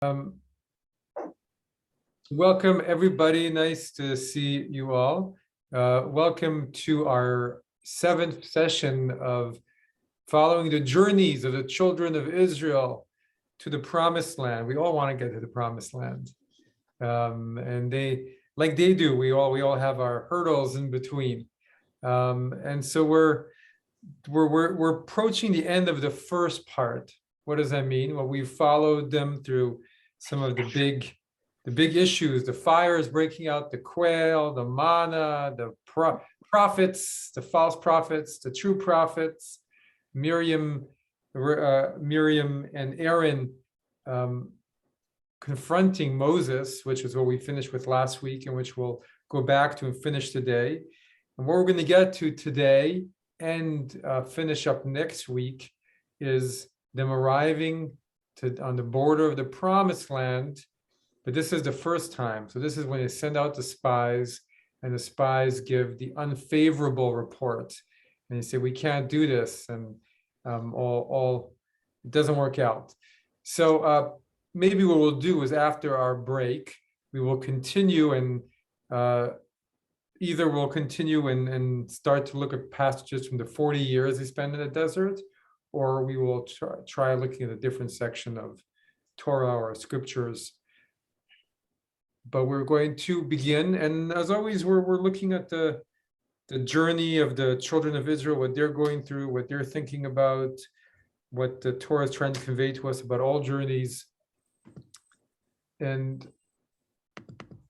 Um, Welcome, everybody. Nice to see you all. Welcome to our 7th session of following the journeys of the children of Israel to the promised land. We all want to get to the promised land. And like they do, we all have our hurdles in between. And so we're approaching the end of the first part. What does that mean? Well, we've followed them through some of the big issues: the fires breaking out, the quail, the manna, the prophets, the false prophets, the true prophets, Miriam and Aaron confronting Moses, which is what we finished with last week, and which we'll go back to and finish today. And what we're going to get to today and finish up next week is them arriving on the border of the promised land. But this is the first time. So this is when they send out the spies, and the spies give the unfavorable report. And they say, we can't do this, and it doesn't work out. So maybe what we'll do is, after our break, we will continue and either we'll continue and start to look at passages from the 40 years they spent in the desert, or we will try looking at a different section of Torah or scriptures. But we're going to begin, and as always, we're looking at the journey of the children of Israel, what they're going through, what they're thinking about, what the Torah is trying to convey to us about all journeys. And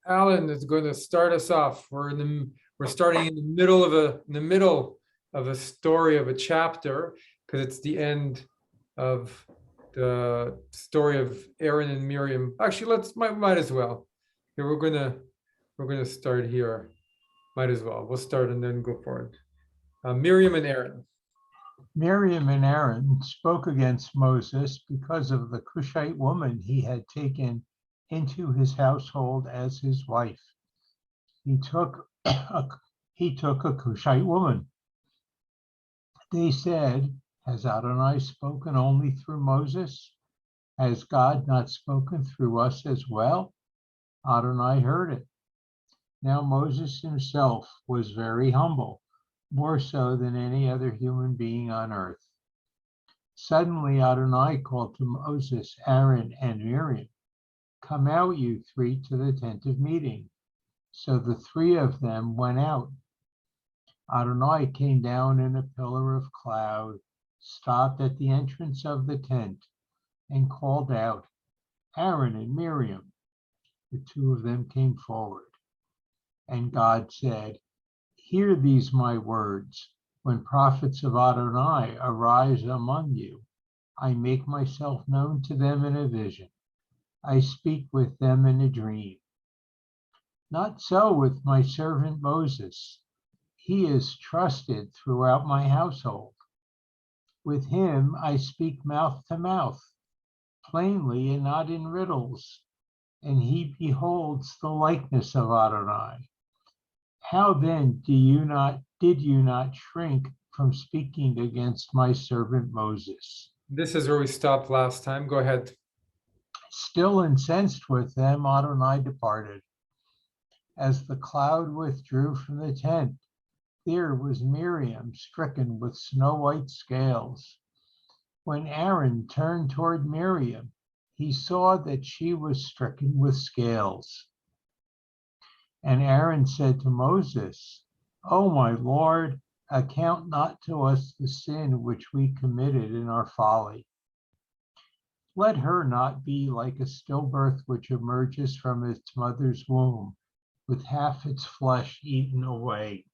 Alan is going to start us off. We're starting in the middle of a story of a chapter, because it's the end of the story of Aaron and Miriam. Actually, might as well. Here we're gonna start here. Might as well. We'll start and then go forward. Miriam and Aaron. Miriam and Aaron spoke against Moses because of the Cushite woman he had taken into his household as his wife. He took a Cushite woman. They said, "Has Adonai spoken only through Moses? Has God not spoken through us as well?" Adonai heard it. Now Moses himself was very humble, more so than any other human being on earth. Suddenly Adonai called to Moses, Aaron, and Miriam, "Come out, you three, to the tent of meeting." So the three of them went out. Adonai came down in a pillar of cloud, stopped at the entrance of the tent, and called out, "Aaron and Miriam." The two of them came forward. And God said, "Hear these my words. When prophets of Adonai arise among you, I make myself known to them in a vision. I speak with them in a dream. Not so with my servant Moses. He is trusted throughout my household. With him I speak mouth to mouth, plainly and not in riddles, and he beholds the likeness of Adonai. How then did you not shrink from speaking against my servant Moses?" This is where we stopped last time. Go ahead. Still incensed with them, Adonai departed. As the cloud withdrew from the tent, there was Miriam stricken with snow-white scales. When Aaron turned toward Miriam, he saw that she was stricken with scales. And Aaron said to Moses, "O my Lord, account not to us the sin which we committed in our folly. Let her not be like a stillbirth which emerges from its mother's womb, with half its flesh eaten away."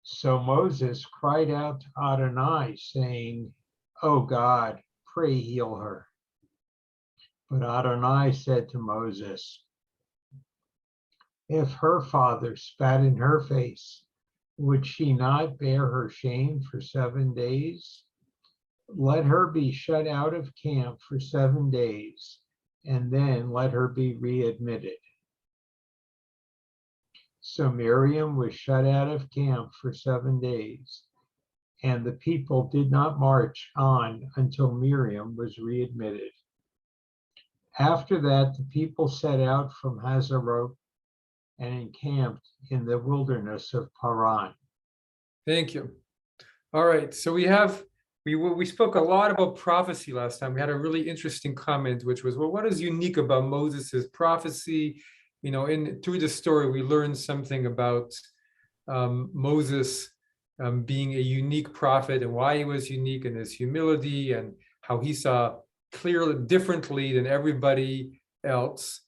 So Moses cried out to Adonai, saying, "O God, pray heal her." But Adonai said to Moses, "If her father spat in her face, would she not bear her shame for 7 days? Let her be shut out of camp for 7 days, and then let her be readmitted." So Miriam was shut out of camp for 7 days, and the people did not march on until Miriam was readmitted. After that, the people set out from Hazeroth and encamped in the wilderness of Paran. Thank you. All right, so we spoke a lot about prophecy last time. We had a really interesting comment, which was, well, what is unique about Moses's prophecy? You know, through the story, we learned something about Moses being a unique prophet and why he was unique, and his humility, and how he saw clearly differently than everybody else.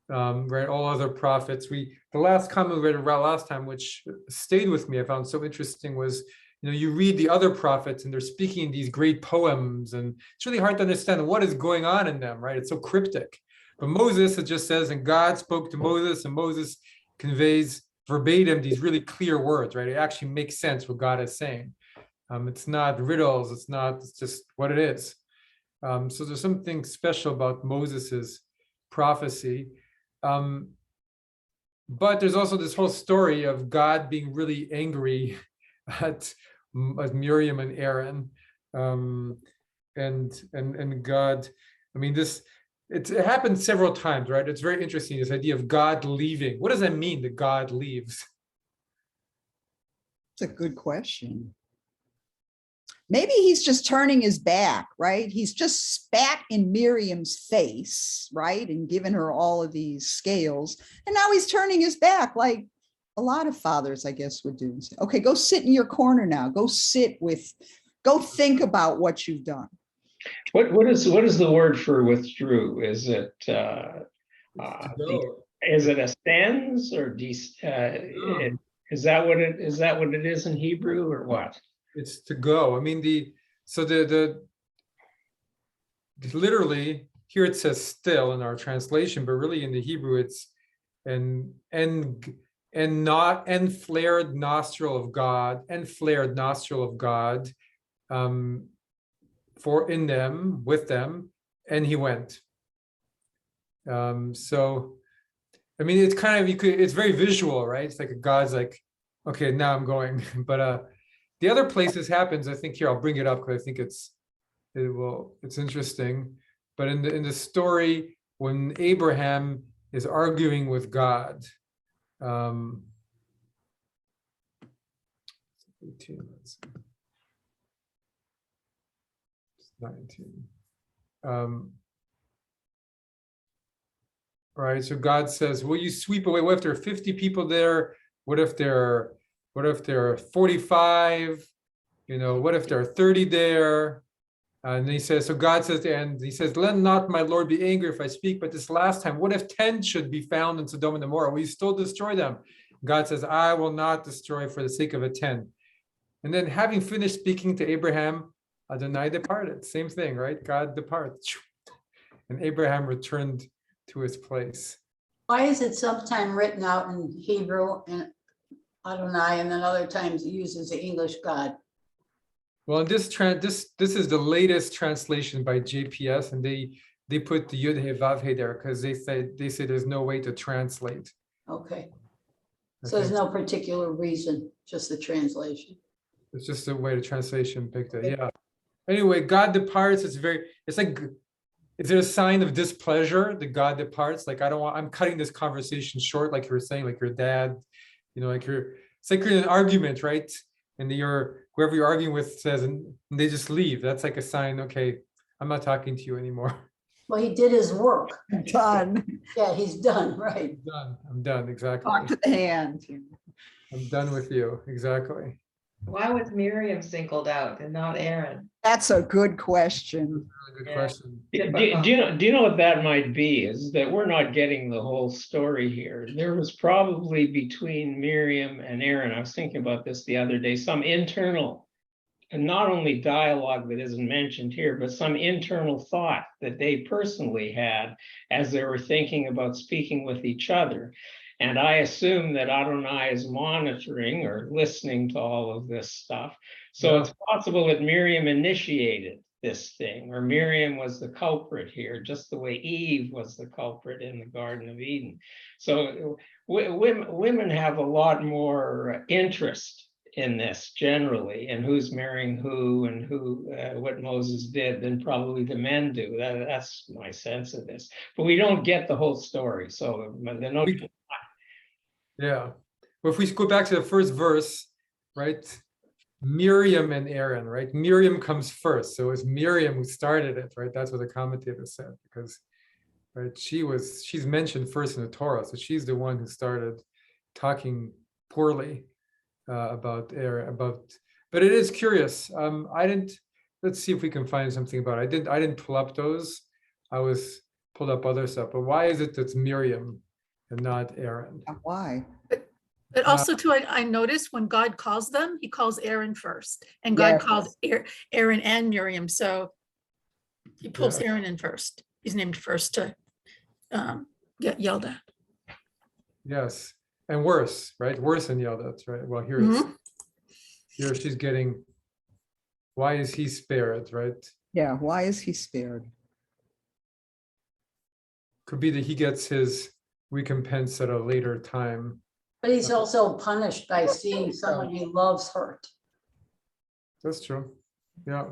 Right, all other prophets. The last comment we read around last time, which stayed with me, I found so interesting, was, you know, you read the other prophets and they're speaking these great poems, and it's really hard to understand what is going on in them, right? It's so cryptic. But Moses, it just says, and God spoke to Moses, and Moses conveys verbatim these really clear words, right? It actually makes sense what God is saying. It's not riddles, it's just what it is. So there's something special about Moses's prophecy. But there's also this whole story of God being really angry at Miriam and Aaron, and God. I mean, it happened several times, right? It's very interesting, this idea of God leaving. What does that mean, that God leaves? It's a good question. Maybe he's just turning his back, right? He's just spat in Miriam's face, right? And given her all of these scales. And now he's turning his back, like a lot of fathers, I guess, would do. Say, okay, go sit in your corner now. Go think about what you've done. What is the word for withdrew? Is it is it ascends, or is that what it is in Hebrew, or what? It's to go. I mean, literally here it says still in our translation, but really in the Hebrew it's and flared nostril of God, for in them, with them, and he went. So I mean, it's kind of, it's very visual, right? It's like God's like, okay, now I'm going. But the other places happens, I think, here I'll bring it up because I think it's interesting. But in the story, when Abraham is arguing with God, 18, 19. Right, so God says, will you sweep away? What if there are 50 people there? What if there are 45? You know, what if there are 30 there? And he says, so God says, and he says, let not my Lord be angry if I speak, but this last time, what if 10 should be found in Sodom and Gomorrah? Will you still destroy them? God says, I will not destroy for the sake of a 10. And then having finished speaking to Abraham, Adonai departed. Same thing, right? God departs. And Abraham returned to his place. Why is it sometimes written out in Hebrew and Adonai, and then other times it uses the English God? Well, this is the latest translation by JPS, and they put the Yud He Vav He there because they say there's no way to translate. Okay. So there's no particular reason, just the translation. It's just the way the translation picked it. Yeah. Anyway, God departs. It's like, is it a sign of displeasure that God departs? Like, I'm cutting this conversation short, like you were saying, like your dad, you know, it's like you're in an argument, right? And whoever you're arguing with says, and they just leave. That's like a sign, okay, I'm not talking to you anymore. Well, he did his work. Done. Yeah, he's done, right? I'm done, exactly. Talk to the hand. I'm done with you, exactly. Why was Miriam singled out and not Aaron? That's a good question. Good question. Do you know what that might be? Is that we're not getting the whole story here. There was probably between Miriam and Aaron, I was thinking about this the other day, some internal, and not only dialogue that isn't mentioned here, but some internal thought that they personally had as they were thinking about speaking with each other. And I assume that Adonai is monitoring or listening to all of this stuff. So It's possible that Miriam initiated this thing, or Miriam was the culprit here, just the way Eve was the culprit in the Garden of Eden. So women have a lot more interest in this generally, and who's marrying who and who, what Moses did, than probably the men do. That's my sense of this. But we don't get the whole story. So they're no. Yeah. Well, if we go back to the first verse, right? Miriam and Aaron, right? Miriam comes first. So it's Miriam who started it, right? That's what the commentator said, because right, she's mentioned first in the Torah. So she's the one who started talking poorly about Aaron, but it is curious. Let's see if we can find something about it. I didn't pull up those. I was pulled up other stuff, but why is it that's Miriam and not Aaron? Why? But also too, I noticed when God calls them, he calls Aaron first, and God Yes. called Aaron and Miriam, so he pulls Yeah. Aaron in first. He's named first to get yelled at. Yes, and worse, right? Worse than yelled at, right? Well, here she's getting, why is he spared, right? Yeah, why is he spared? Could be that he gets his recompense at a later time. But he's also punished by seeing someone he loves hurt. That's true. Yeah.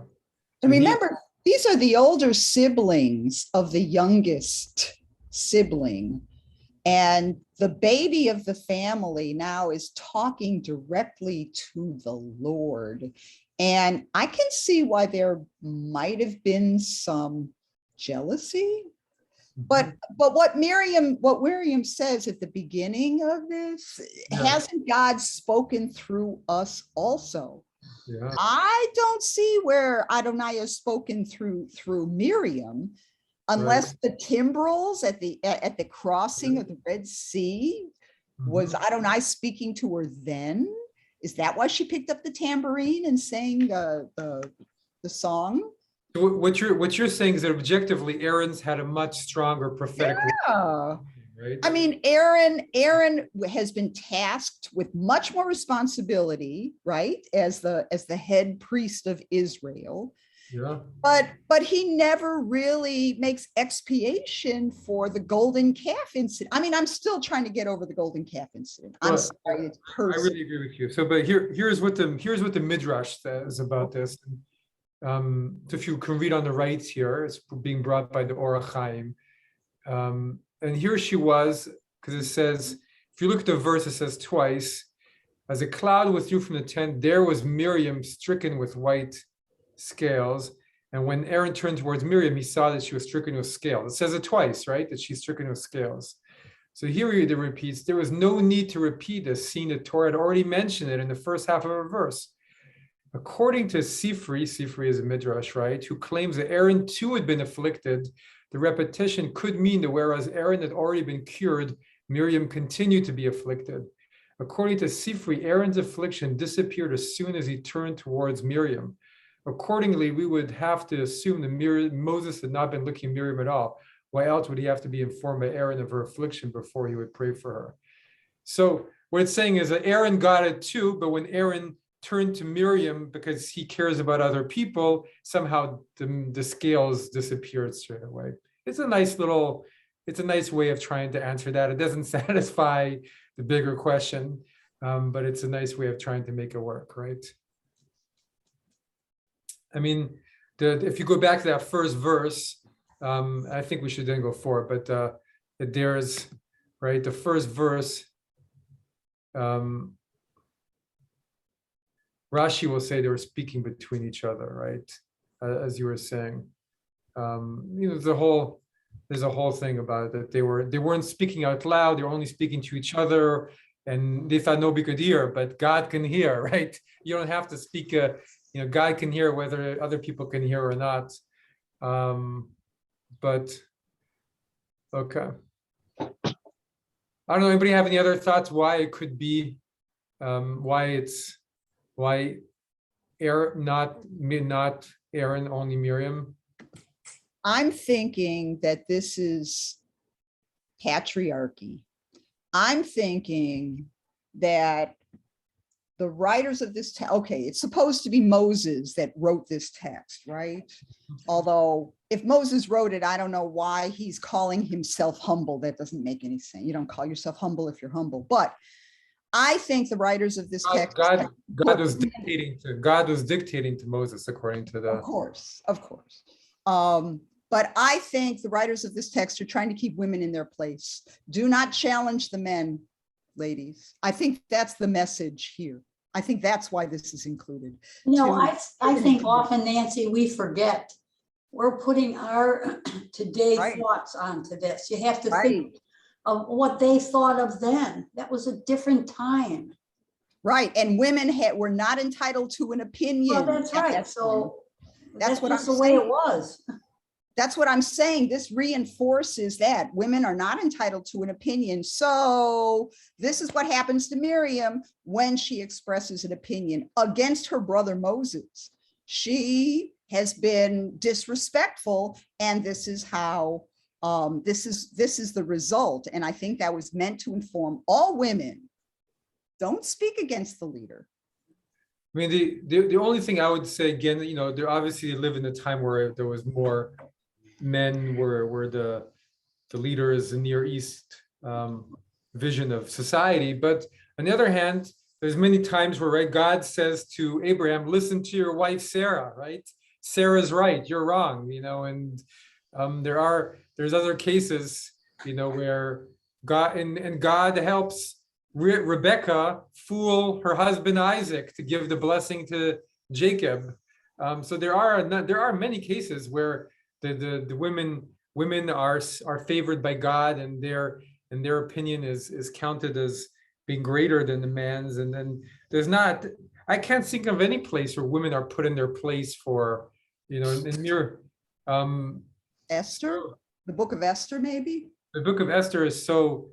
And he- remember, these are the older siblings of the youngest sibling. And the baby of the family now is talking directly to the Lord. And I can see why there might have been some jealousy. But what Miriam says at the beginning of this, Yeah. hasn't God spoken through us also? Yeah. I don't see where Adonai has spoken through Miriam, unless the timbrels at the crossing of the Red Sea was Adonai speaking to her then. Is that why she picked up the tambourine and sang the song? So what you're saying is that objectively, Aaron's had a much stronger prophetic, Yeah. right? I mean, Aaron has been tasked with much more responsibility, right? As the head priest of Israel. Yeah. But he never really makes expiation for the golden calf incident. I mean, I'm still trying to get over the golden calf incident. I'm Well, sorry, it's I personal. really agree with you. So, but here's what the Midrash says about this. If you can read on the right here, it's being brought by the Or HaChaim. And here she was, because it says, if you look at the verse, it says twice, as a cloud withdrew from the tent, there was Miriam stricken with white scales. And when Aaron turned towards Miriam, he saw that she was stricken with scales. It says it twice, right? That she's stricken with scales. So here it repeats, there was no need to repeat this, seeing that Torah had already mentioned it in the first half of a verse. According to Sifri is a midrash, right, who claims that Aaron too had been afflicted, the repetition could mean that whereas Aaron had already been cured, Miriam continued to be afflicted. According to Sifri, Aaron's affliction disappeared as soon as he turned towards Miriam. Accordingly, we would have to assume that Moses had not been looking at Miriam at all. Why else would he have to be informed by Aaron of her affliction before he would pray for her? So what it's saying is that Aaron got it too, but when Aaron turned to Miriam because he cares about other people, somehow the scales disappeared straight away. It's a nice way of trying to answer that. It doesn't satisfy the bigger question, but it's a nice way of trying to make it work, right? I mean, if you go back to that first verse, I think we should then go forward, but there's, right, the first verse, Rashi will say they were speaking between each other, right? As you were saying, there's a whole thing about it, that they weren't speaking out loud. They were only speaking to each other, and they thought nobody could hear, but God can hear, right? You don't have to speak. God can hear whether other people can hear or not. But okay, I don't know. Anybody have any other thoughts why it could be, why Aaron, not Aaron, only Miriam? I'm thinking that this is patriarchy. I'm thinking that the writers of this text, okay, it's supposed to be Moses that wrote this text, right? Although if Moses wrote it, I don't know why he's calling himself humble. That doesn't make any sense. You don't call yourself humble if you're humble. But I think the writers of this text. God was dictating to Moses according to the. Of course. But I think the writers of this text are trying to keep women in their place. Do not challenge the men, ladies. I think that's the message here. I think that's why this is included. No, To- I think often, Nancy, we forget. We're putting our today Right. thoughts onto this. You have to Right, think of what they thought of then. That was a different time. right. And women were not entitled to an opinion. Well, that's at that right. time. So That's that's what just I'm the way saying. it was. That's what I'm saying. This reinforces that women are not entitled to an opinion. So this is what happens to Miriam when she expresses an opinion against her brother Moses. She has been disrespectful, and this is how this is the result. And I think that was meant to inform all women. Don't speak against the leader. I mean, the only thing I would say again, they obviously live in a time where there was more men were the leaders in Near East vision of society. But on the other hand, there's many times where, right, God says to Abraham, listen to your wife Sarah, right? Sarah's right, you're wrong, and there's other cases, where God and God helps Rebecca fool her husband Isaac to give the blessing to Jacob. So there are many cases where the women are favored by God, and their opinion is counted as being greater than the man's. And then I can't think of any place where women are put in their place for, in your Esther, the book of Esther, maybe. the book of Esther is so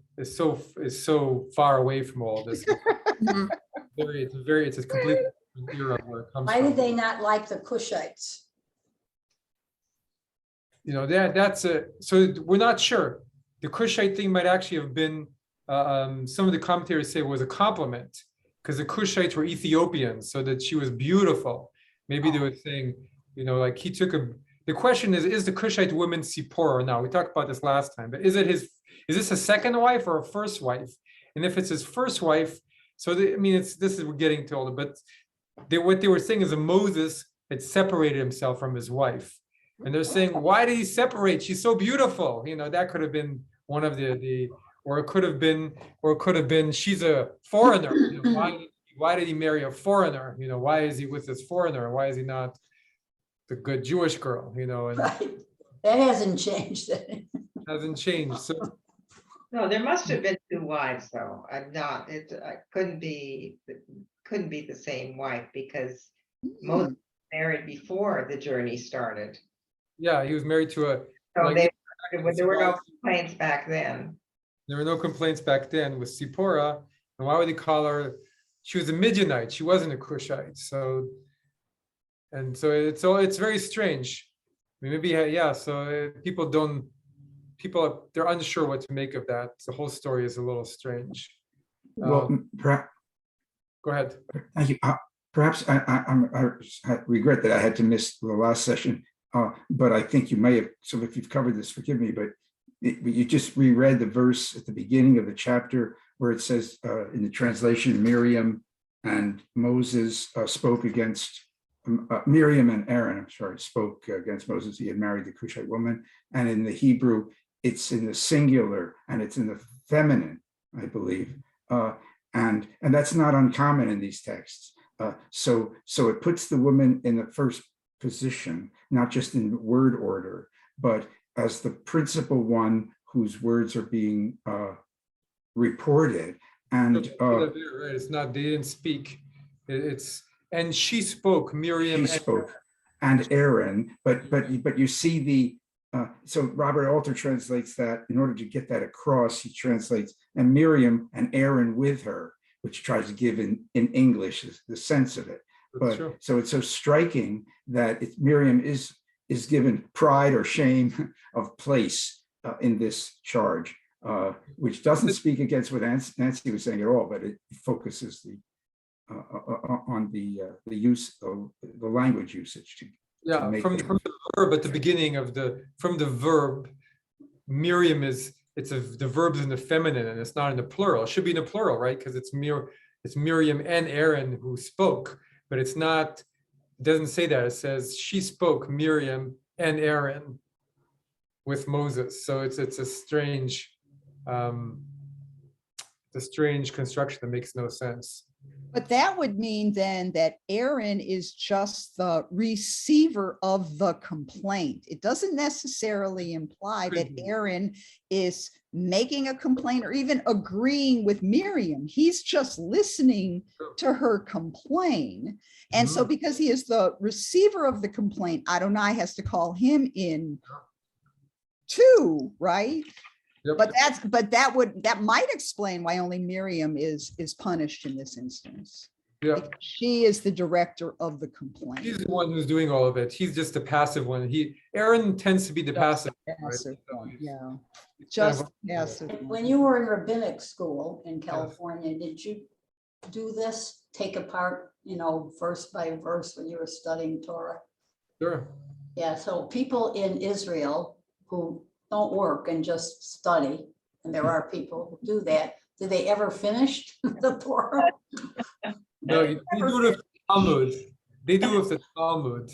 far away from all this. It's a completely different era where it comes Why from. did they not like the Cushites? So we're not sure. The Cushite thing might actually have been, some of the commentators say it was a compliment, because the Cushites were Ethiopians, so that she was beautiful. Maybe they were saying, like he took the question is the Cushite woman Sipporah or not? We talked about this last time, but is this a second wife or a first wife? And if it's his first wife, so we're getting to older, but what they were saying is that Moses had separated himself from his wife. And they're saying, why did he separate? She's so beautiful. That could have been one of or it could have been, she's a foreigner. Why did he marry a foreigner? Why is he with this foreigner? Why is he not the good Jewish girl? And Right. That hasn't changed. hasn't changed. So No, there must have been two wives though. Couldn't be the same wife because Moses married before the journey started. yeah, he was married to a. So there were no complaints back then. There were no complaints back then with Sipporah. And why would he call her? She was a Midianite. She wasn't a Cushite. So it's very strange. I mean, maybe, yeah. So they're unsure what to make of that. The whole story is a little strange. Well, Go ahead. thank you. Perhaps I regret that I had to miss the last session, but I think you may have. So if you've covered this, forgive me, but you just reread the verse at the beginning of the chapter where it says in the translation, Miriam and Moses spoke against Miriam and Aaron. Spoke against Moses. He had married the Cushite woman, and in the Hebrew, it's in the singular and it's in the feminine, I believe, and that's not uncommon in these texts. So it puts the woman in the first position, not just in word order, but as the principal one whose words are being reported. And right, it's not, they didn't speak. And she spoke, Miriam. She spoke, and Aaron, but you see the, so Robert Alter translates that, in order to get that across, he translates, and Miriam and Aaron with her, which tries to give in English the sense of it. But so it's so striking that Miriam is given pride or shame of place in this charge, which doesn't speak against what Nancy was saying at all, but it focuses on the use of the language usage. From the verb at the beginning from the verb, Miriam is the verb's in the feminine and it's not in the plural. It should be in the plural, right? Because it's Miriam and Aaron who spoke, but it's not, it doesn't say that. It says she spoke, Miriam and Aaron, with Moses. So it's a strange construction that makes no sense. But that would mean then that Aaron is just the receiver of the complaint. It doesn't necessarily imply that Aaron is making a complaint or even agreeing with Miriam. He's just listening to her complain. And so because he is the receiver of the complaint, Adonai has to call him in too, right? Yep. But that might explain why only Miriam is punished in this instance. Yeah. Because she is the director of the complaint. He's the one who's doing all of it. He's just the passive one. Aaron tends to be the passive. Passive right? one, So yeah. it's Just kind of- passive. And one. when you were in rabbinic school in California, did you do this, take apart, verse by verse when you were studying Torah? Sure. Yeah, so people in Israel who don't work and just study, and there are people who do that, do they ever finish the Torah? No, they do it with the Talmud. They do it with the Talmud.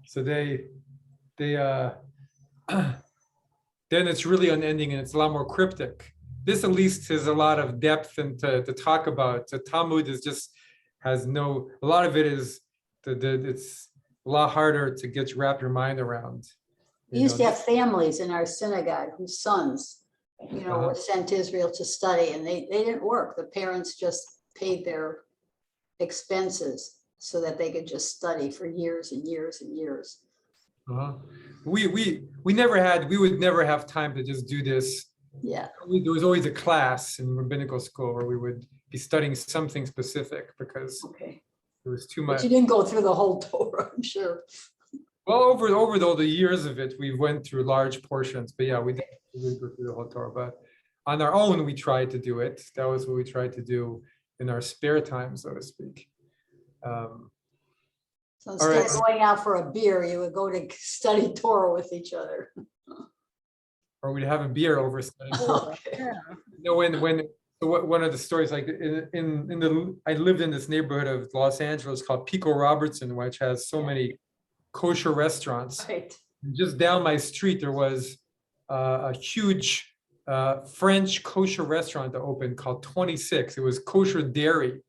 So they then it's really unending and it's a lot more cryptic. This at least has a lot of depth and to talk about. The Talmud has no, a lot of it is it's a lot harder to wrap your mind around. We used to have families in our synagogue whose sons, Uh-huh. were sent to Israel to study, and they didn't work. The parents just paid their expenses so that they could just study for years and years and years. Uh-huh. We would never have time to just do this. Yeah, There was always a class in rabbinical school where we would be studying something specific because okay. it was too But much. you didn't go through the whole Torah, I'm sure. Well, over all the years of it, we went through large portions, but yeah, we didn't go through the whole Torah. But on our own, we tried to do it. That was what we tried to do in our spare time, so to speak. So instead right. of going out for a beer, you would go to study Torah with each other. Or we'd have a beer over studying Torah. Okay. One of the stories, like I lived in this neighborhood of Los Angeles called Pico Robertson, which has so many kosher restaurants. Right. Just down my street, there was a huge French kosher restaurant that opened called 26. It was kosher dairy.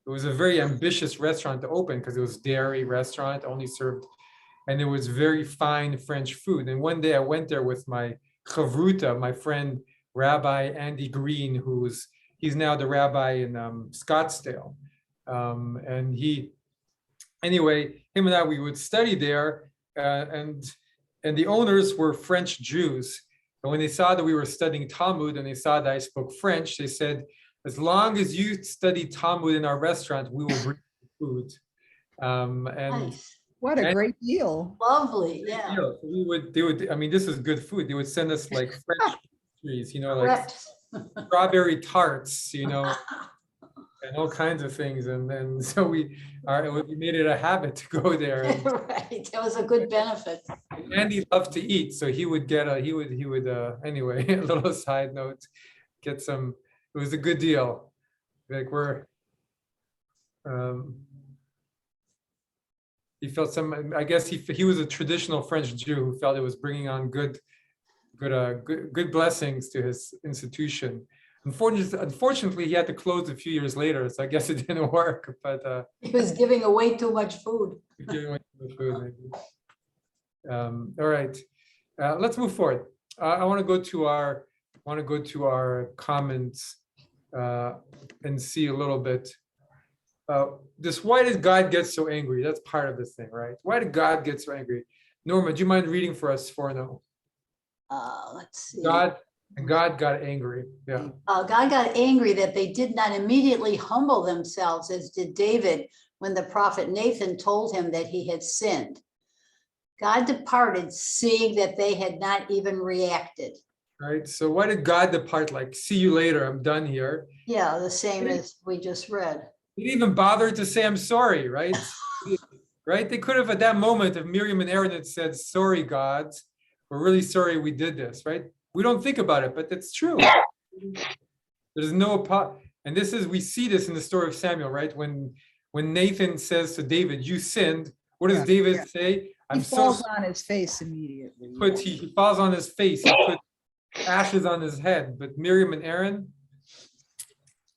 It was a very ambitious restaurant to open because it was dairy restaurant, only served, and it was very fine French food. And one day I went there with my chavruta, my friend Rabbi Andy Green, he's now the rabbi in Scottsdale. And him and I, we would study there, and the owners were French Jews. And when they saw that we were studying Talmud and they saw that I spoke French, they said, as long as you study Talmud in our restaurant, we will bring you food. And Nice. What a great deal. Lovely, yeah. they would, I mean, this is good food. They would send us like French pastries, like Correct. strawberry tarts, and all kinds of things. And then so we made it a habit to go there. And Right, that was a good benefit. Andy loved to eat, so he would anyway, a little side note, get some, it was a good deal. Like he felt I guess he was a traditional French Jew who felt it was bringing on good blessings to his institution. Unfortunately, he had to close a few years later, so I guess it didn't work. But He was giving away too much food. giving away the food, maybe. All right, let's move forward. I want to go to our comments and see a little bit. Why did God get so angry? That's part of this thing, right? Why did God get so angry? Norma, do you mind reading for us 4:0? Let's see. God got angry. Yeah. God got angry that they did not immediately humble themselves, as did David when the prophet Nathan told him that he had sinned. God departed, seeing that they had not even reacted. Right. So why did God depart? Like, see you later. I'm done here. Yeah, the same as we just read. He didn't even bother to say I'm sorry. Right. Right. They could have at that moment, if Miriam and Aaron had said, "Sorry, God, we're really sorry we did this." Right. We don't think about it, but it's true. There's no and this is, we see this in the story of Samuel, right? When Nathan says to David, "You sinned," what does David say? He falls on his face immediately. He falls on his face. He puts ashes on his head. But Miriam and Aaron,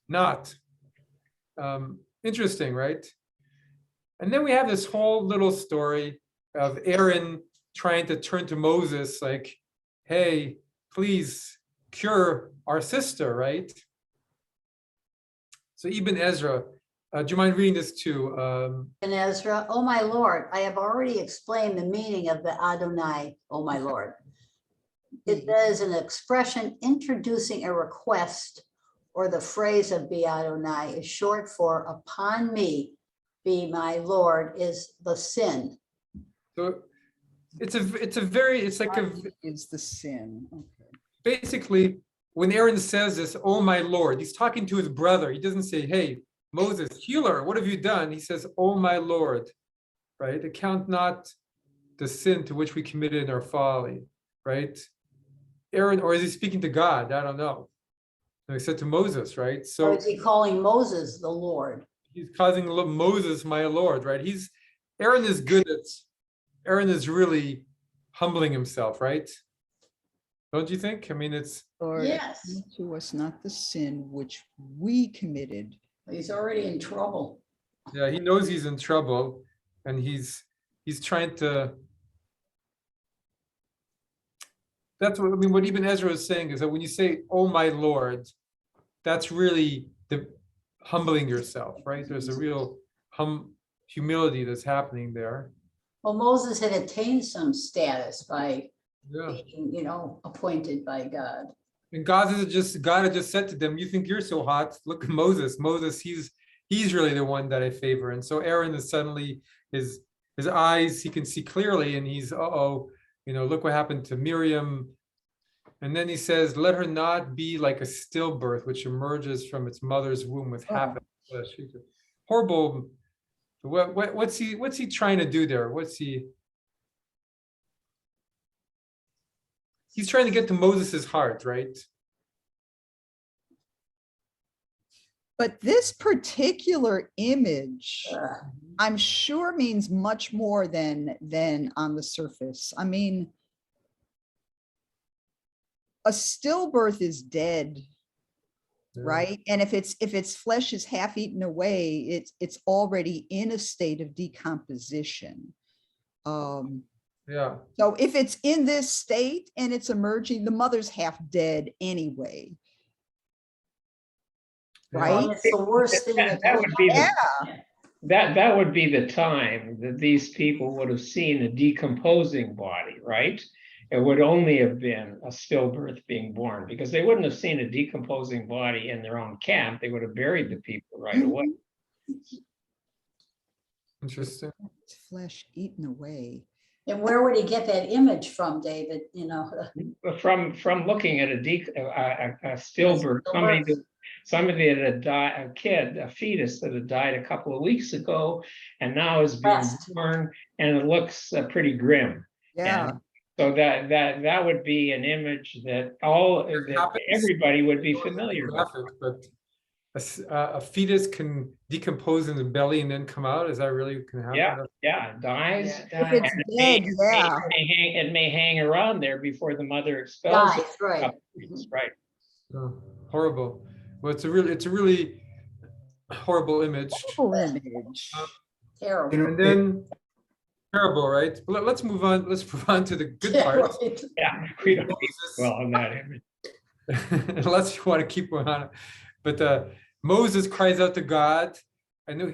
not. Interesting, right? And then we have this whole little story of Aaron trying to turn to Moses, like, "Hey, please cure our sister," right? So Ibn Ezra, do you mind reading this too? And Ezra, oh my Lord, I have already explained the meaning of the Adonai, oh my Lord. It is an expression introducing a request, or the phrase of be Adonai is short for upon me, be my Lord, is the sin. So it's like Is the sin. Okay. basically, when Aaron says this, "Oh my Lord," he's talking to his brother. He doesn't say, "Hey, Moses, healer, what have you done?" He says, "Oh my Lord," right? Account not the sin to which we committed in our folly, right? Aaron, or is he speaking to God? I don't know. No, he said to Moses, right? Or So is he calling Moses the Lord? he's causing Moses, my Lord, right? Aaron is Aaron is really humbling himself, right? Don't you think? I mean, it's, Lord, Yes. account to us not the sin which we committed. He's already in trouble. yeah, he knows he's in trouble, and he's trying to. That's what I mean. What Ibn Ezra is saying is that when you say, "Oh my Lord," that's really the humbling yourself, right? There's a real humility that's happening there. Well, Moses had attained some status by Yeah. being, appointed by God. And God had just said to them, "You think you're so hot? Look at Moses. Moses, he's really the one that I favor." And so Aaron is suddenly his eyes, he can see clearly, and he's, look what happened to Miriam. And then he says, "Let her not be like a stillbirth, which emerges from its mother's womb with half a flesh." Horrible. What's he trying to do there? He's trying to get to Moses's heart, right? But this particular image, Uh, I'm sure means much more than on the surface. I mean, a stillbirth is dead, Yeah. right? And if its flesh is half eaten away, it's already in a state of decomposition. Yeah. So if it's in this state and it's emerging, the mother's half dead anyway. Right? It's the worst thing that That would be Yeah. that would be the time that these people would have seen a decomposing body, right? It would only have been a stillbirth being born, because they wouldn't have seen a decomposing body in their own camp. They would have buried the people right away. Interesting. It's flesh eaten away. And where would he get that image from, David? From looking at a stillbirth, somebody that had died, a fetus that had died a couple of weeks ago, and now is being born, and it looks pretty grim. Yeah. And so that would be an image that everybody would be familiar with. But a fetus can decompose in the belly and then come out. Is that really can happen? Yeah, it dies. If it's dead, yeah. It may hang around there before the mother expels it. Right. Right. Oh, horrible. Well, it's a really horrible image. Horrible image. Terrible. You know, And then terrible, right? Let's move on. Let's move on to the good part. Right. Yeah, we don't need well on that image. Unless you want to keep going on. But Moses cries out to God. I know,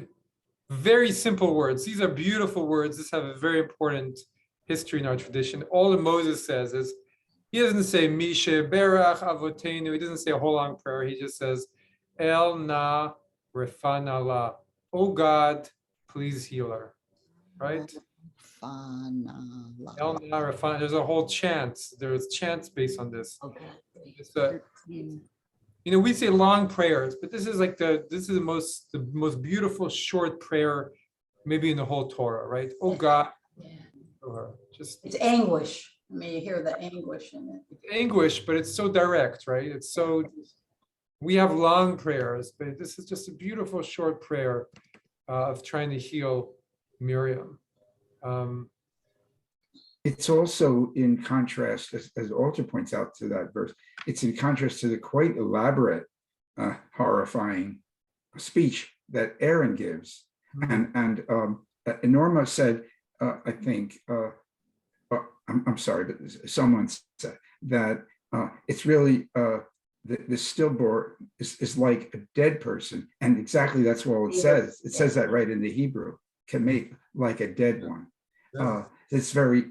very simple words. These are beautiful words. These have a very important history in our tradition. All that Moses says is, he doesn't say Mishe Berach Avotenu. He doesn't say a whole long prayer. He just says, El Na Refana La. Oh God, please heal her. Right? El Na Refana. There's a whole chant. There's chants based on this. Okay. We say long prayers, but this is the most beautiful short prayer, maybe in the whole Torah, right? Oh God, Yeah. or just It's anguish. I mean, you hear the anguish in it. Anguish, but it's so direct, right? It's so, we have long prayers, but this is just a beautiful short prayer of trying to heal Miriam. It's also in contrast, as Alter points out to that verse, it's in contrast to the quite elaborate, horrifying speech that Aaron gives. And Norma said, I think, I'm sorry, but someone said that it's really, the stillborn is like a dead person. And exactly that's what it says. It says that right in the Hebrew, can make like a dead one. It's very,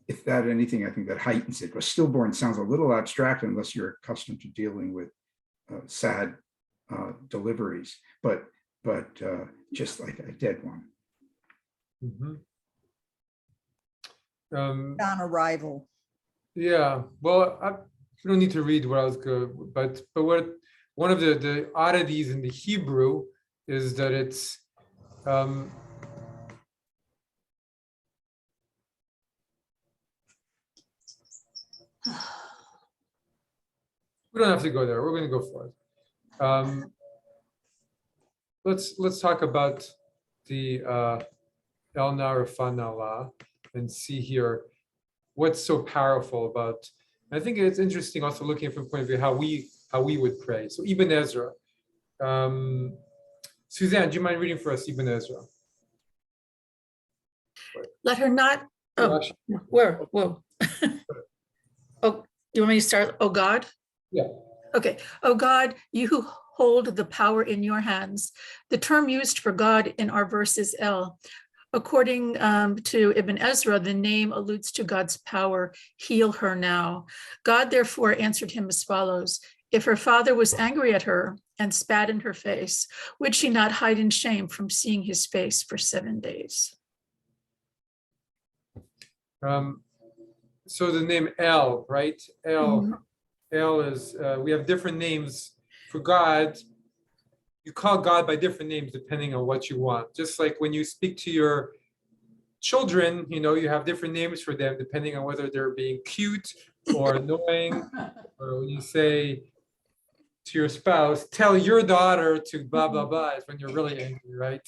if that anything, I think that heightens it. Because stillborn sounds a little abstract unless you're accustomed to dealing with sad deliveries, but just like a dead one. On arrival. Yeah, well, we don't need to read what I was good, but what one of the oddities in the Hebrew is that it's we don't have to go there. We're going to go for it. Let's talk about the El Narafanala and see here what's so powerful about. I think it's interesting also looking from the point of view how we would pray. So Ibn Ezra. Suzanne, do you mind reading for us Ibn Ezra? Let her not, oh, where, whoa. Oh, you want me to start? Oh God? Yeah. Okay. Oh God, you who hold the power in your hands. The term used for God in our verse is El. According to Ibn Ezra, the name alludes to God's power, heal her now. God therefore answered him as follows: if her father was angry at her and spat in her face, would she not hide in shame from seeing his face for 7 days? So the name El, right? El, El is, we have different names for God. You call God by different names depending on what you want. Just like when you speak to your children, you have different names for them depending on whether they're being cute or annoying. Or when you say to your spouse, tell your daughter to blah, blah, blah, is when you're really angry, right?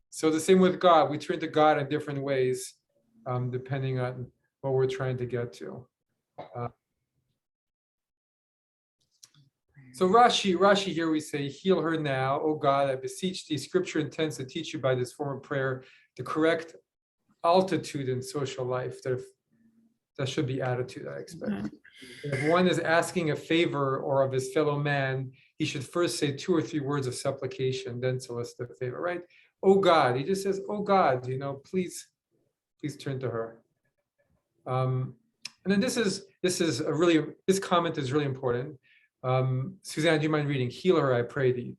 So the same with God. We turn to God in different ways depending on what we're trying to get to. So Rashi here we say, heal her now, oh God, I beseech thee. Scripture intends to teach you by this form of prayer the correct altitude in social life. That should be attitude, I expect. If one is asking a favor or of his fellow man, he should first say 2 or 3 words of supplication, then solicit a favor, right? Oh God, he just says, oh God, please turn to her. And then this comment is really important. Suzanne, do you mind reading? Heal her, I pray thee.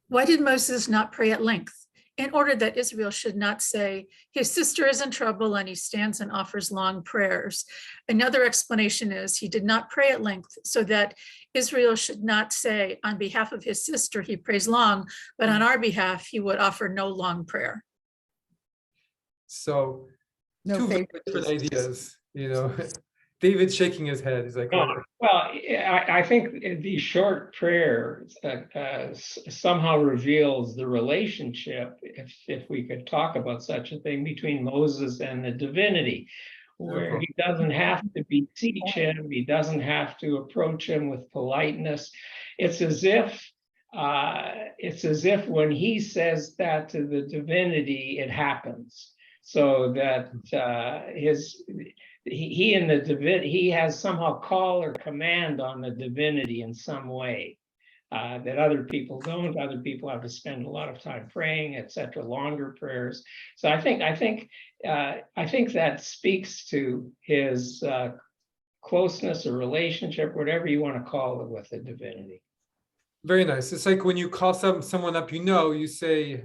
Why did Moses not pray at length? In order that Israel should not say, his sister is in trouble and he stands and offers long prayers. Another explanation is he did not pray at length so that Israel should not say on behalf of his sister, he prays long, but on our behalf, he would offer no long prayer. So No two very different ideas, David's shaking his head. He's like, Well, I think the short prayer somehow reveals the relationship, if we could talk about such a thing, between Moses and the divinity, where he doesn't have to beseech him, he doesn't have to approach him with politeness. It's as if when he says that to the divinity, it happens. So that he and the divinity, he has somehow call or command on the divinity in some way that other people don't. Other people have to spend a lot of time praying, etc., longer prayers. So I think that speaks to his closeness or relationship, whatever you want to call it, with the divinity. very nice. It's like when you call someone up, you just say,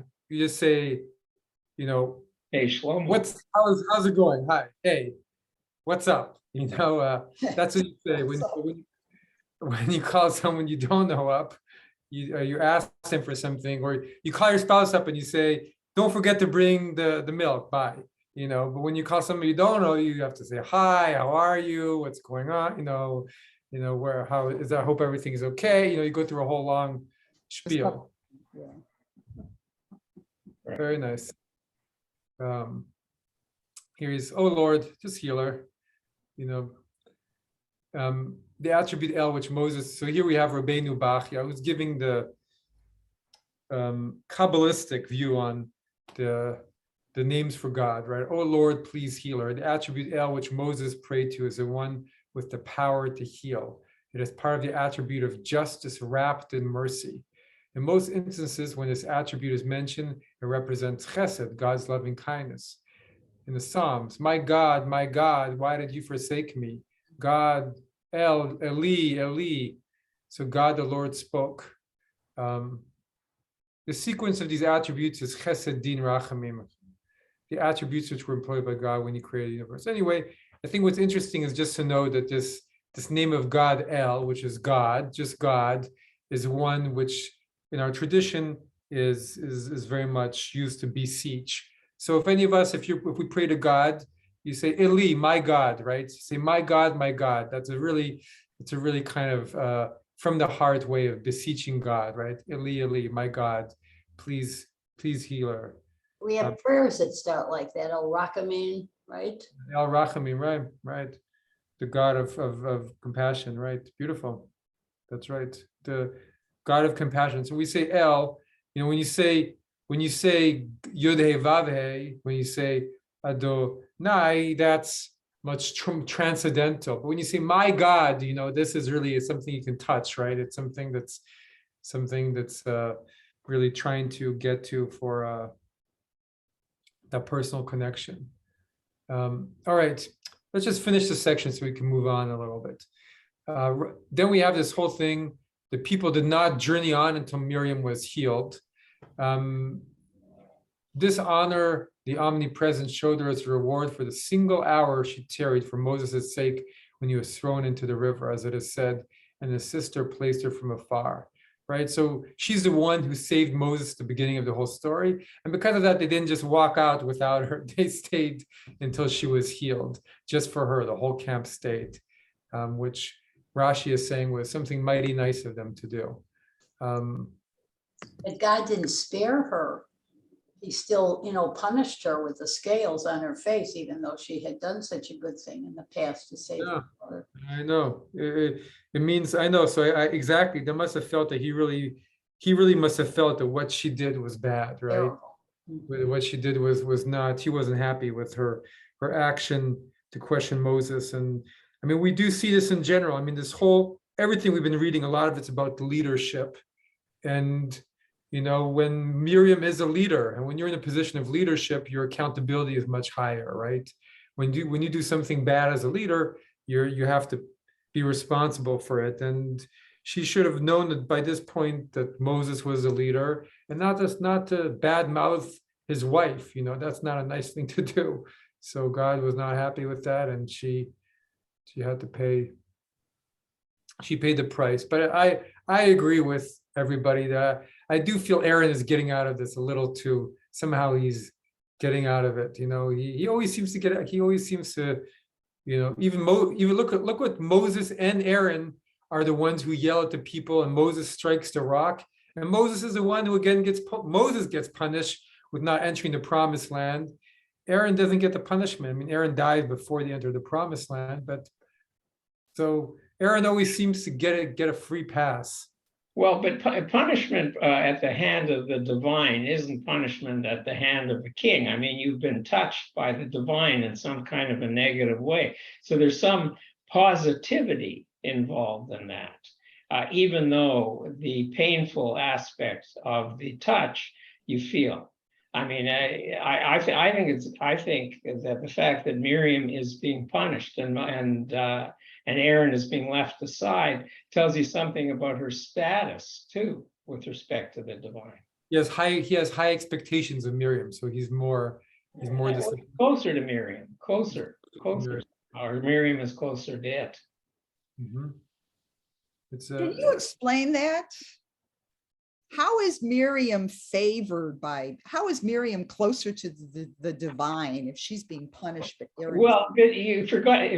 Hey, Shlomo. How's it going? Hi, hey, what's up? That's what you say when you call someone you don't know up. You ask them for something, or you call your spouse up and you say, "Don't forget to bring the milk." Bye. but when you call somebody you don't know, you have to say, hi, how are you? What's going on? Where, how is that? I hope everything's okay. You go through a whole long spiel. Yeah. Very nice. Here is, oh Lord, just healer. The attribute El, which Moses, so here we have Rabbeinu Bachya, who's giving the Kabbalistic view on the names for God, right? Oh Lord, please healer. The attribute El, which Moses prayed to, is the one with the power to heal. It is part of the attribute of justice wrapped in mercy. In most instances, when this attribute is mentioned, it represents chesed, God's loving kindness. In the Psalms, my God, why did you forsake me? God, El, Eli, Eli. So God, the Lord, spoke. The sequence of these attributes is chesed, din, rachamim. The attributes which were employed by God when he created the universe. Anyway, I think what's interesting is just to know that this name of God, El, which is God, just God, is one which in our tradition is very much used to beseech. So if any of us, if we pray to God, you say Eli, my God, right? You say my God, my God. It's a really kind of from the heart way of beseeching God, right? Eli, Eli, my God, please healer. We have prayers that start like that, El Rachamim, right? El Rachamim, right. The God of compassion, right? Beautiful. That's right. The God of compassion. So we say El, when you say Yud He Vav He, when you say Adonai, that's much transcendental. But when you say my God, this is really something you can touch, right? It's something that's really trying to get to for that personal connection. All right, let's just finish this section so we can move on a little bit. Then we have this whole thing. The people did not journey on until Miriam was healed. Dishonor the omnipresent showed her as a reward for the single hour she tarried for Moses' sake when he was thrown into the river, as it is said, and his sister placed her from afar. Right, so she's the one who saved Moses at the beginning of the whole story, and because of that, they didn't just walk out without her. They stayed until she was healed, just for her. The whole camp stayed, which Rashi is saying was something mighty nice of them to do. But God didn't spare her. He still, punished her with the scales on her face, even though she had done such a good thing in the past to save her mother. I know. It means, I know. So exactly, they must have felt that he really must have felt that what she did was bad, right? Terrible. What she did was not, he wasn't happy with her action to question Moses. And I mean, we do see this in general. I mean, everything we've been reading, a lot of it's about the leadership. And when Miriam is a leader, and when you're in a position of leadership, your accountability is much higher, right? When you do something bad as a leader, you have to be responsible for it. And she should have known that by this point that Moses was a leader, and not to badmouth his wife. That's not a nice thing to do. So God was not happy with that, and she had to pay. She paid the price. But I agree with everybody that I do feel Aaron is getting out of this a little too. Somehow he's getting out of it. He always seems to get it. He always seems to, even look what Moses and Aaron are the ones who yell at the people, and Moses strikes the rock. And Moses is the one who again Moses gets punished with not entering the promised land. Aaron doesn't get the punishment. I mean, Aaron died before they entered the promised land, but so Aaron always seems to get a free pass. Well, but punishment at the hand of the divine isn't punishment at the hand of a king. I mean, you've been touched by the divine in some kind of a negative way. So there's some positivity involved in that, even though the painful aspects of the touch you feel. I mean, I think that the fact that Miriam is being punished and Aaron is being left aside tells you something about her status too, with respect to the divine. He has high expectations of Miriam, so he's more closer to Miriam, closer, Miriam. or Miriam is closer to it. Mm-hmm. Can you explain that? how is Miriam favored by, how is Miriam closer to the divine if she's being punished? But Aaron, Well, but you forgot,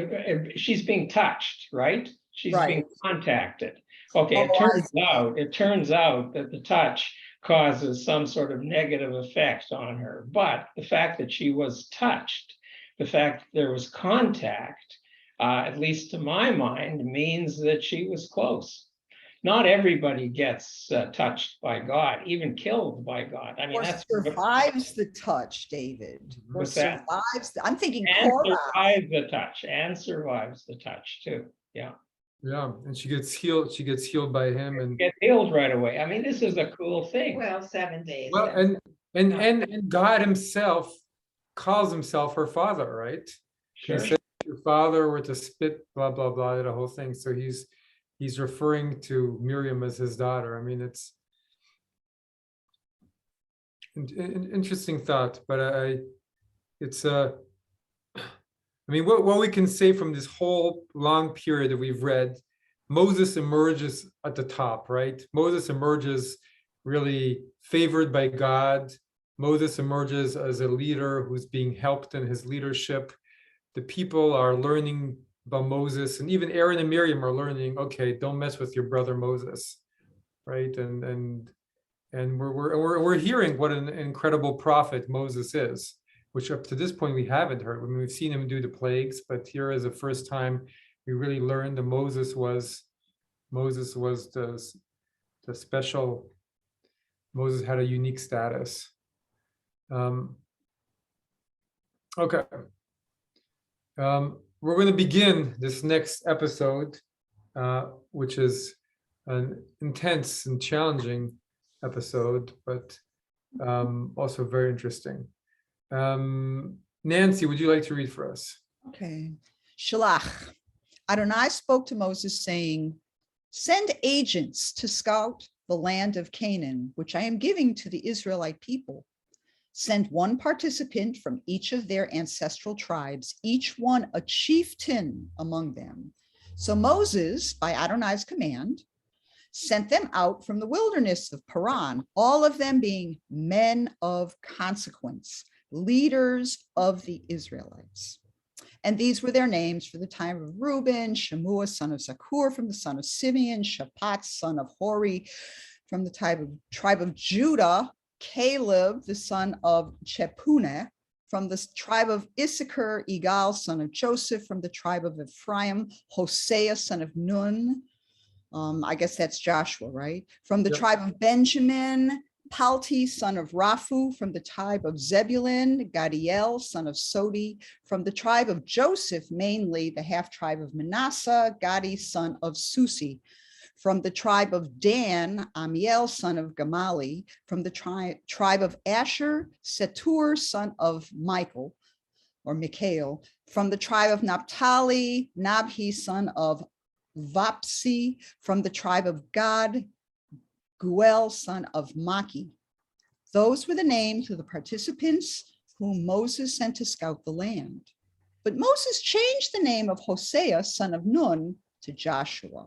she's being touched, right? She's being Right. contacted. Okay, Oh, it turns out that the touch causes some sort of negative effect on her. But the fact that she was touched, the fact that there was contact, at least to my mind, means that she was close. Not everybody gets touched by God, even killed by God. I mean, or that's survives the touch, David, or What's that? survives. I'm thinking and Korah. survives the touch, and survives the touch too. Yeah, Yeah, and she gets healed. She gets healed by him, and get healed right away. I mean, this is a cool thing. Well, 7 days. well, then. and God Himself calls Himself her father, right? Sure. He said, "Your father were to spit," blah blah blah, the whole thing. So he's referring to Miriam as his daughter. I mean, it's an interesting thought, but it's I mean, what we can say from this whole long period that we've read, Moses emerges at the top, right? Moses emerges really favored by God. Moses emerges as a leader who's being helped in his leadership. The people are learning about Moses, and even Aaron and Miriam are learning, okay, don't mess with your brother Moses, right? And we're hearing what an incredible prophet Moses is, which up to this point we haven't heard. I mean, we've seen him do the plagues, but here is the first time we really learned that Moses was the special. Moses had a unique status. Okay. We're going to begin this next episode, which is an intense and challenging episode, but also very interesting. Nancy, would you like to read for us? Okay. Shalach. Adonai spoke to Moses saying, send agents to scout the land of Canaan, which I am giving to the Israelite people. Send one participant from each of their ancestral tribes, each one a chieftain among them. So Moses, by Adonai's command, sent them out from the wilderness of Paran, all of them being men of consequence, leaders of the Israelites. And these were their names for the time of Reuben: Shemua, son of Zakur, from the son of Simeon; Shaphat, son of Hori, from the tribe of Judah; Caleb, the son of Chepuneh, from the tribe of Issachar; Igal, son of Joseph, from the tribe of Ephraim; Hosea, son of Nun. I guess that's Joshua, right? From the tribe of Benjamin; Palti, son of Raphu, from the tribe of Zebulun; Gadiel, son of Sodi, from the tribe of Joseph, mainly the half tribe of Manasseh; Gadi, son of Susi, from the tribe of Dan; Amiel, son of Gamali, from the tribe of Asher; Setur, son of Michael, or Mikhail, from the tribe of Naphtali; Nabhi, son of Vapsi, from the tribe of Gad; Guel, son of Maki. Those were the names of the participants whom Moses sent to scout the land. But Moses changed the name of Hosea, son of Nun, to Joshua.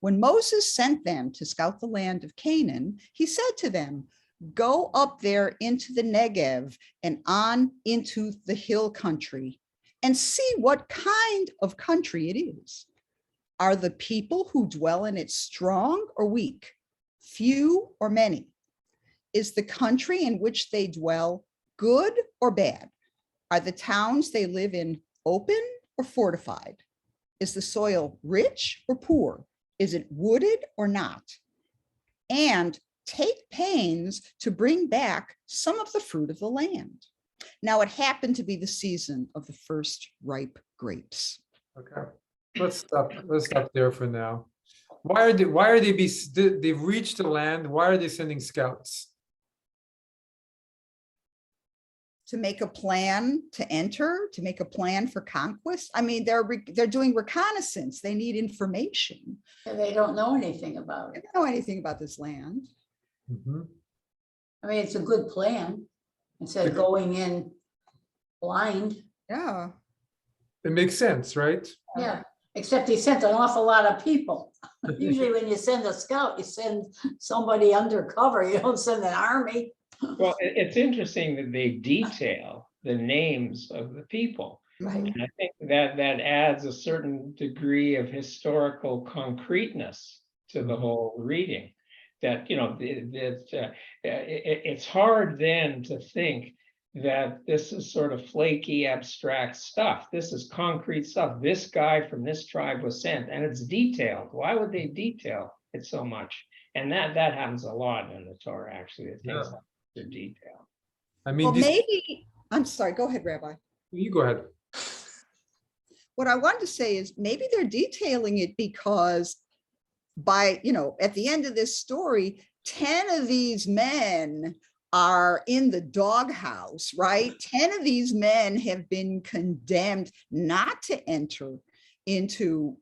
When Moses sent them to scout the land of Canaan, he said to them, go up there into the Negev and on into the hill country and see what kind of country it is. Are the people who dwell in it strong or weak, few or many? Is the country in which they dwell good or bad? Are the towns they live in open or fortified? Is the soil rich or poor? Is it wooded or not? And take pains to bring back some of the fruit of the land. Now it happened to be the season of the first ripe grapes. Okay, let's stop there for now. They've reached the land? Why are they sending scouts? To make a plan to enter, to make a plan for conquest. I mean, they're doing reconnaissance. They need information. And they don't know anything about They it. don't know anything about this land. Mhm. I mean, it's a good plan instead of going in blind. Yeah. It makes sense, right? Yeah, Except he sent an awful lot of people. Usually when you send a scout, you send somebody undercover. You don't send an army. Well, it's interesting that they detail the names of the people. Right. And I think that adds a certain degree of historical concreteness to the whole reading. That, it's hard then to think that this is sort of flaky, abstract stuff. This is concrete stuff. This guy from this tribe was sent, and it's detailed. Why would they detail it so much? And that happens a lot in the Torah, actually. It takes the detail. I mean, Well, maybe, I'm sorry, go ahead, Rabbi. you go ahead. What I wanted to say is maybe they're detailing it because by, at the end of this story, 10 of these men are in the doghouse, right? 10 of these men have been condemned not to enter into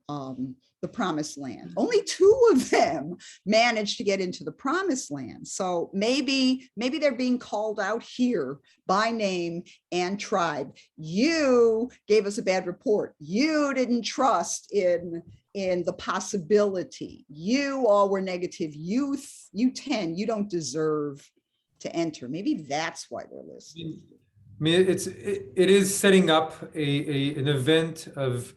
the promised land. Only 2 of them managed to get into the promised land. So maybe they're being called out here by name and tribe. You gave us a bad report. You didn't trust in the possibility. You all were negative. You 10, you don't deserve to enter. Maybe that's why they're listening. I mean, it is setting up an event of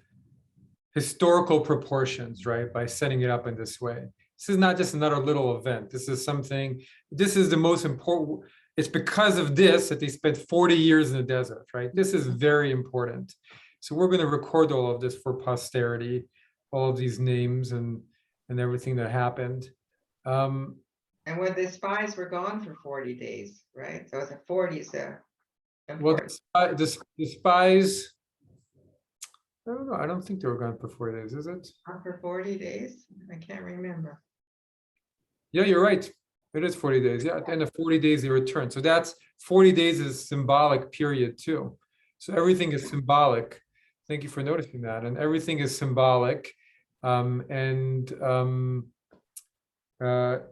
historical proportions, right? By setting it up in this way. This is not just another little event. This is the most important. It's because of this that they spent 40 years in the desert, right? This is very important. So we're going to record all of this for posterity, all of these names and everything that happened. And when the spies were gone for 40 days, right? So the 40 is well, the spies, I don't know. I don't think they were gone for 40 days, is it? for 40 days. I can't remember. Yeah, you're right. It is 40 days. Yeah, at the end of 40 days, they return. So that's 40 days is symbolic period too. So everything is symbolic. Thank you for noticing that. And everything is symbolic.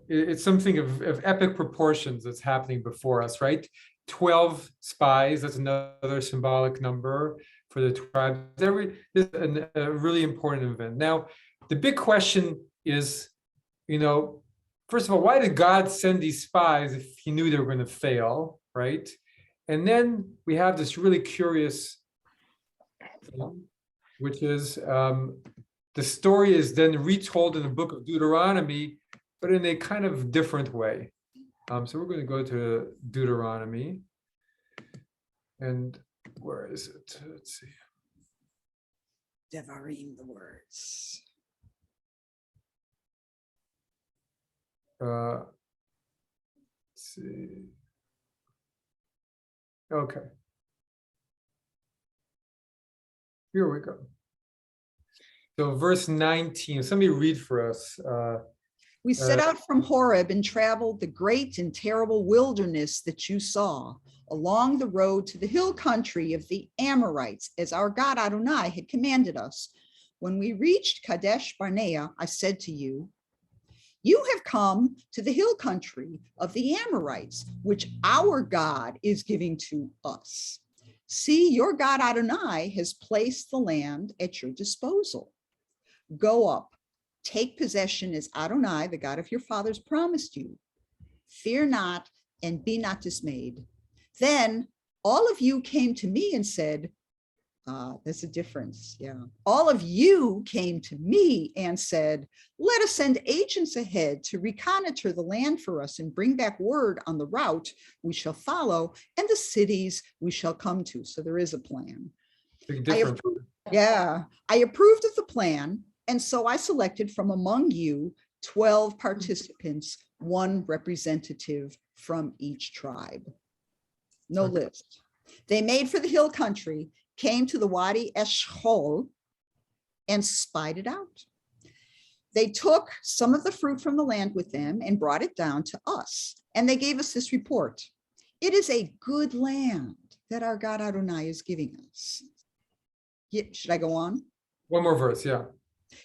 It's something of epic proportions that's happening before us, right? 12 spies, that's another symbolic number for the tribe. This is a really important event. Now, the big question is, first of all, why did God send these spies if he knew they were going to fail, right? And then we have this really curious thing, which is the story is then retold in the book of Deuteronomy, but in a kind of different way. So we're going to go to Deuteronomy. And where is it? Let's see. Devarim, the words. Let's see. Okay. Here we go. So verse 19, somebody read for us. We set out from Horeb and traveled the great and terrible wilderness that you saw along the road to the hill country of the Amorites, as our God Adonai had commanded us. When we reached Kadesh Barnea, I said to you, you have come to the hill country of the Amorites, which our God is giving to us. See, your God Adonai has placed the land at your disposal. Go up, take possession as Adonai, the God of your fathers, promised you. Fear not and be not dismayed. Then all of you came to me and said, there's a difference. Yeah. All of you came to me and said, let us send agents ahead to reconnoiter the land for us and bring back word on the route we shall follow and the cities we shall come to. So there is a plan. Big difference. I approved of the plan. And so I selected from among you 12 participants, 1 representative from each tribe. No list. They made for the hill country, came to the Wadi Eshkol, and spied it out. They took some of the fruit from the land with them and brought it down to us. And they gave us this report. It is a good land that our God Adonai is giving us. Should I go on? One more verse, yeah.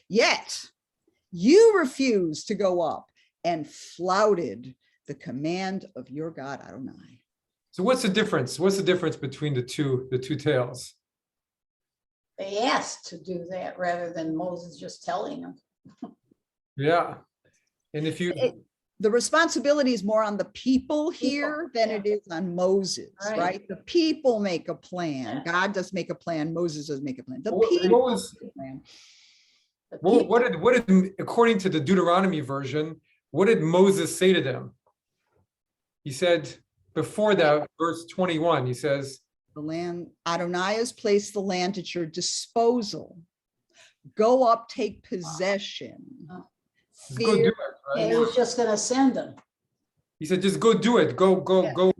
Yet you refused to go up and flouted the command of your God Adonai. So what's the difference? What's the difference between the two tales? They asked to do that rather than Moses just telling them. Yeah. And if you, The responsibility is more on the people here than yeah. it is on Moses, Right. right? The people make a plan. God does make a plan. Moses does make a plan. The what people was, make a plan. The what did, according to the Deuteronomy version, what did Moses say to them? He said, before that, verse 21, he says, The land, Adonai has placed the land at your disposal. Go up, take possession. just go do it, Yeah, right? he was just gonna send them. He said, just go do it. Go Take do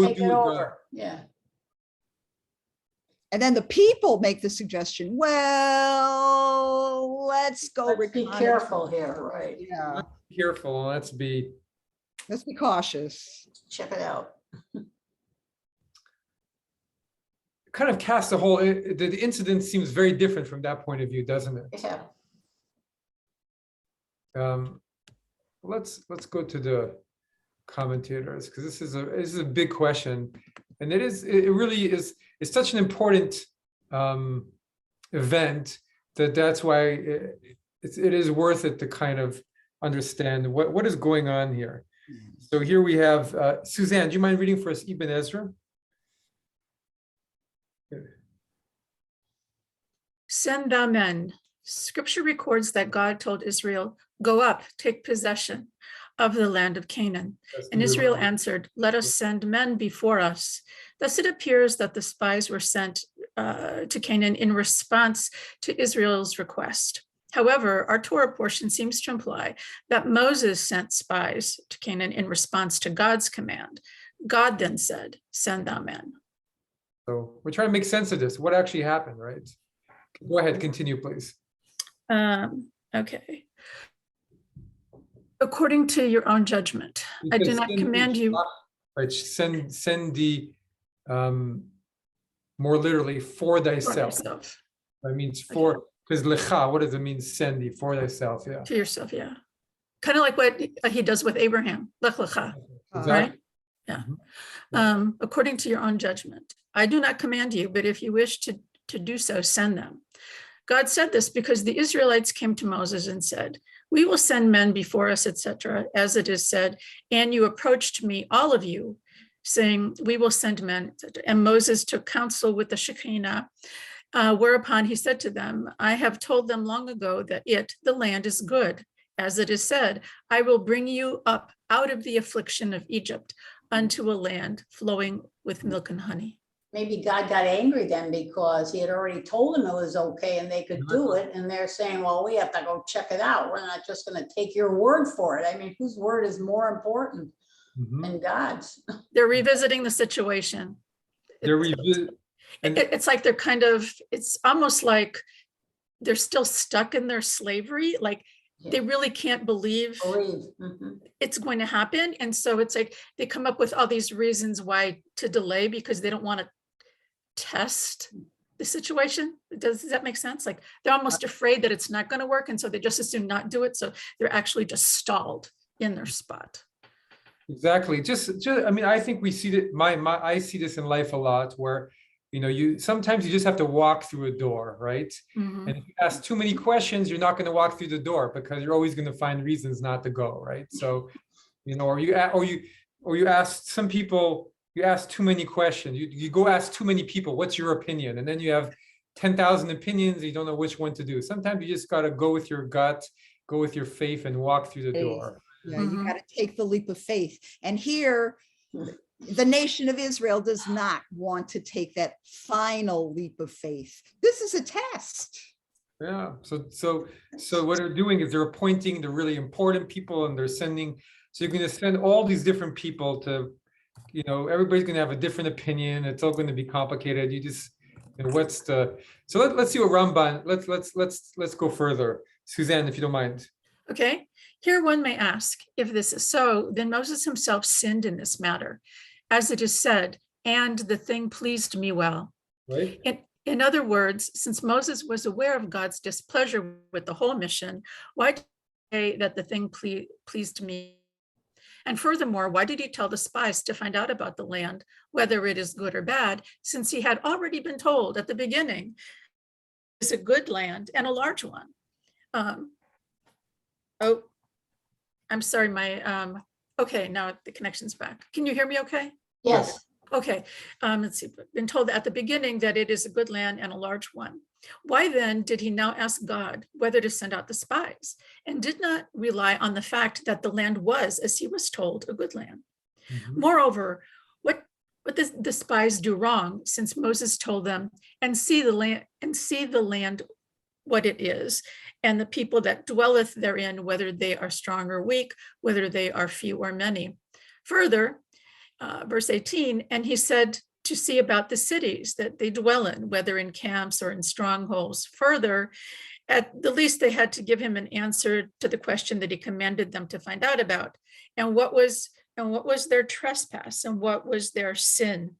it it. over. Yeah. And then the people make the suggestion, well, let's go. Let's be reconnaissance. careful here, right? Yeah, Be careful. Let's be cautious. Check it out. kind of cast a whole, the incident seems very different from that point of view, doesn't it? Yeah. Let's go to the commentators, because this is a big question, and it really is, it's such an important event that's why it is worth it to kind of understand what is going on here. So here we have Suzanne, do you mind reading for us Ibn Ezra? Send thou men. Scripture records that God told Israel, go up, take possession of the land of Canaan. And Israel answered, let us send men before us. Thus it appears that the spies were sent to Canaan in response to Israel's request. However, our Torah portion seems to imply that Moses sent spies to Canaan in response to God's command. God then said, send thou men. So we're trying to make sense of this. What actually happened, right? Go ahead, continue, please. Okay. According to your own judgment, I do not command you. Right, send the more literally for thyself. That means for, because lecha, what does it mean? Send thee for thyself, yeah. To yourself, yeah. Kind of like what he does with Abraham, lech lecha, Exactly. right? Yeah. According to your own judgment, I do not command you, but if you wish to do so, send them. God said this because the Israelites came to Moses and said, we will send men before us, etc., as it is said, and you approached me, all of you, saying, we will send men, etc. And Moses took counsel with the Shekinah, whereupon he said to them, I have told them long ago that the land is good. As it is said, I will bring you up out of the affliction of Egypt unto a land flowing with milk and honey. Maybe God got angry then because he had already told them it was okay and they could do it. And they're saying, well, we have to go check it out. We're not just going to take your word for it. I mean, whose word is more important than God's? They're revisiting the situation. It's like they're kind of, it's almost like they're still stuck in their slavery. Like they really can't believe it's going to happen. And so it's like they come up with all these reasons why to delay because they don't want to test the situation. Does that make sense? Like they're almost afraid that it's not going to work. And so they just assume not do it. So they're actually just stalled in their spot. Exactly. Just I mean, I think we see that I see this in life a lot where, you know, sometimes you just have to walk through a door, right? And if you ask too many questions, you're not going to walk through the door because you're always going to find reasons not to go, right? So, you know, or you ask some people, you ask too many questions. You go ask too many people, what's your opinion? And then you have 10,000 opinions. You don't know which one to do. Sometimes you just got to go with your gut, go with your faith and walk through the door. Yeah, you got to take the leap of faith. And here, the nation of Israel does not want to take that final leap of faith. This is a test. Yeah. So what they're doing is they're appointing the really important people and they're sending. So you're going to send all these different people to, you know, everybody's going to have a different opinion. It's all going to be complicated. You just, you know, so let's see what Ramban. Let's go further. Suzanne, if you don't mind. Okay. Here one may ask, if this is so, then Moses himself sinned in this matter, as it is said, and the thing pleased me well. Right. In other words, since Moses was aware of God's displeasure with the whole mission, why did he say that the thing pleased me? And furthermore, why did he tell the spies to find out about the land, whether it is good or bad, since he had already been told at the beginning is a good land and a large one. Oh, I'm sorry, okay, now the connection's back. Can you hear me okay? Yes, Okay, let's see, been told at the beginning that it is a good land and a large one. Why then did he now ask God whether to send out the spies, and did not rely on the fact that the land was, as he was told, a good land? Moreover, what did the spies do wrong, since Moses told them, and see the land what it is, and the people that dwelleth therein, whether they are strong or weak, whether they are few or many. Further, verse 18, and he said to see about the cities that they dwell in, whether in camps or in strongholds. Further, at the least they had to give him an answer to the question that he commanded them to find out about. And what was their trespass, and what was their sin?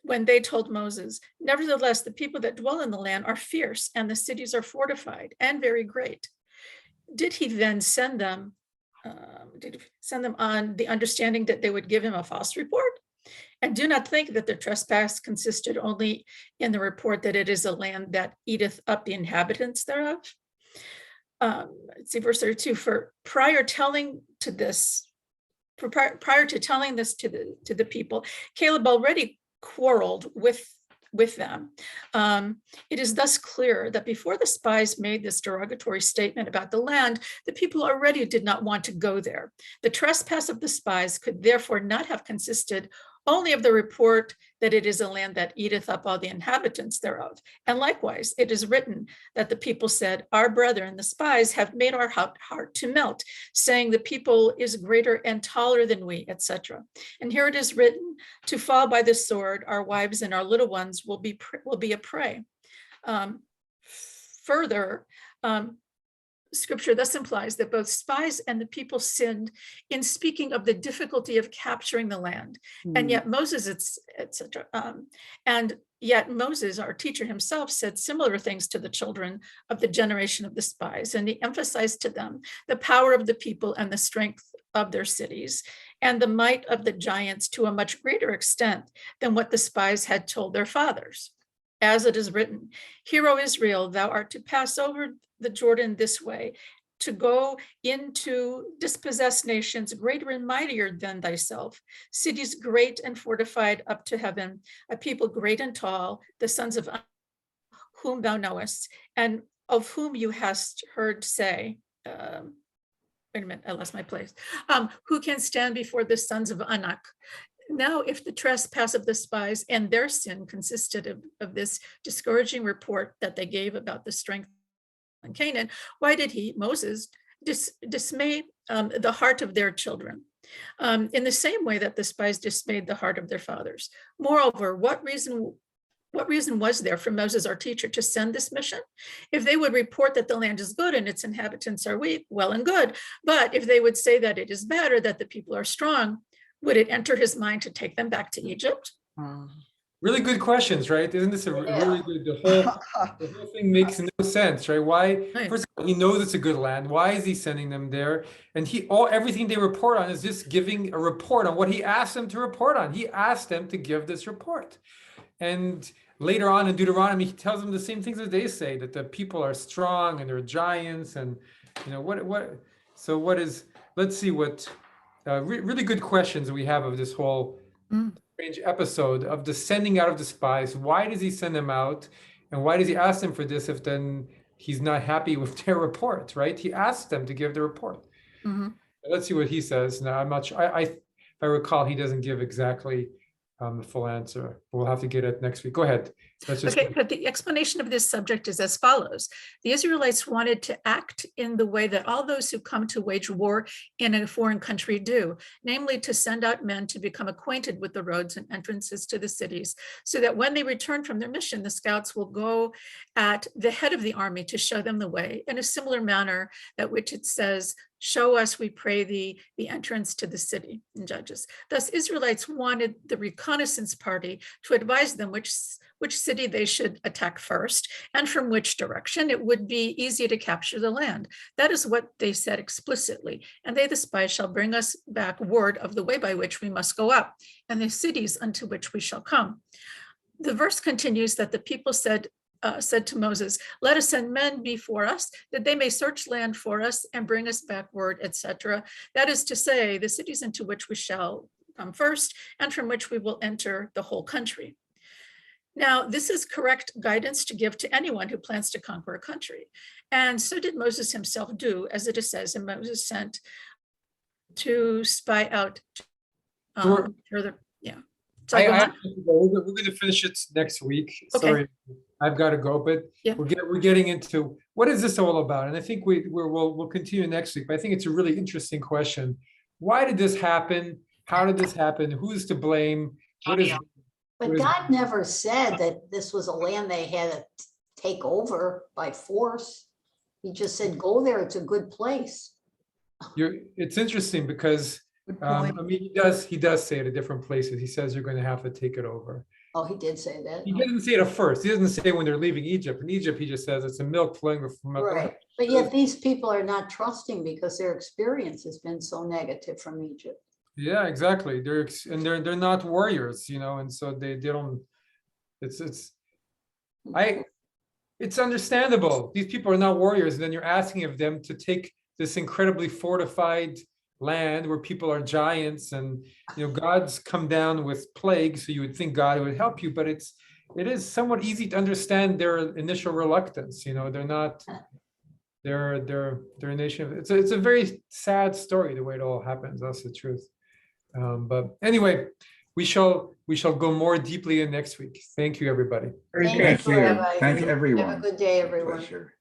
When they told Moses, nevertheless, the people that dwell in the land are fierce, and the cities are fortified and very great. Did he then send them on the understanding that they would give him a false report? And do not think that their trespass consisted only in the report that it is a land that eateth up the inhabitants thereof. Let's see, verse 32, for prior to telling this to the people, Caleb already quarreled with them. It is thus clear that before the spies made this derogatory statement about the land, the people already did not want to go there. The trespass of the spies could therefore not have consisted only of the report that it is a land that eateth up all the inhabitants thereof. And likewise, it is written that the people said, our brethren, the spies, have made our heart to melt, saying the people is greater and taller than we, etc. And here it is written, to fall by the sword, our wives and our little ones will be a prey. Further, Scripture thus implies that both spies and the people sinned in speaking of the difficulty of capturing the land. And yet Moses, etc. And yet Moses, our teacher himself, said similar things to the children of the generation of the spies. And he emphasized to them the power of the people and the strength of their cities and the might of the giants to a much greater extent than what the spies had told their fathers. As it is written, hear, O Israel, thou art to pass over the Jordan this way, to go into dispossessed nations greater and mightier than thyself, cities great and fortified up to heaven, a people great and tall, the sons of whom thou knowest, and of whom you hast heard say, wait a minute, I lost my place, who can stand before the sons of Anak? Now, if the trespass of the spies and their sin consisted of this discouraging report that they gave about the strength in Canaan, why did Moses, dismay the heart of their children in the same way that the spies dismayed the heart of their fathers? Moreover, what reason was there for Moses, our teacher, to send this mission? If they would report that the land is good and its inhabitants are weak, well and good. But if they would say that it is bad or that the people are strong, would it enter his mind to take them back to Egypt? Really good questions, right? Isn't this really good? The whole thing makes no sense, right? Why? Right. First of all, he knows it's a good land. Why is he sending them there? And everything they report on is just giving a report on what he asked them to report on. He asked them to give this report. And later on in Deuteronomy, he tells them the same things that they say, that the people are strong and they're giants. And let's see what really good questions we have of this whole strange episode of the sending out of the spies. Why does he send them out? And why does he ask them for this if then he's not happy with their report, right? He asked them to give the report. Let's see what he says. Now, I'm not sure. If I recall, he doesn't give exactly the full answer. We'll have to get it next week. Go ahead. Okay, but the explanation of this subject is as follows. The Israelites wanted to act in the way that all those who come to wage war in a foreign country do, namely to send out men to become acquainted with the roads and entrances to the cities, so that when they return from their mission, the scouts will go at the head of the army to show them the way in a similar manner that which it says, show us, we pray thee, the entrance to the city in Judges. Thus, Israelites wanted the reconnaissance party to advise them which city they should attack first and from which direction it would be easy to capture the land. That is what they said explicitly. And they, the spies, shall bring us back word of the way by which we must go up and the cities unto which we shall come. The verse continues that the people said, said to Moses, let us send men before us, that they may search land for us and bring us back word, etc. That is to say, the cities into which we shall come first, and from which we will enter the whole country. Now, this is correct guidance to give to anyone who plans to conquer a country. And so did Moses himself do, as it says, and Moses sent to spy out further. Yeah. So I have to go. We're going to finish it next week. Okay. Sorry, I've got to go, but Yeah. we're getting into what is this all about? And I think we'll continue next week. But I think it's a really interesting question. Why did this happen? How did this happen? Who's to blame? What is But What is- God never said that this was a land they had to take over by force. He just said, go there, it's a good place. it's interesting because Good I point. mean he does say it at different places. He says you're going to have to take it over. Oh, he did say that. He doesn't say it at first. He doesn't say when they're leaving Egypt. In Egypt, he just says it's a milk flowing from milk. Right, but yet these people are not trusting because their experience has been so negative from Egypt. Yeah, exactly. They're not warriors, and so they don't. It's understandable. These people are not warriors, and then you're asking of them to take this incredibly fortified land where people are giants, and God's come down with plagues, so you would think God would help you, but it is somewhat easy to understand their initial reluctance. They're not. They're a nation. It's a very sad story the way it all happens. That's the truth. But anyway, we shall go more deeply in next week. Thank you, everybody. Thank Thank you, you. Rabbi. Thank you, everyone. Have a good day, everyone. Pleasure.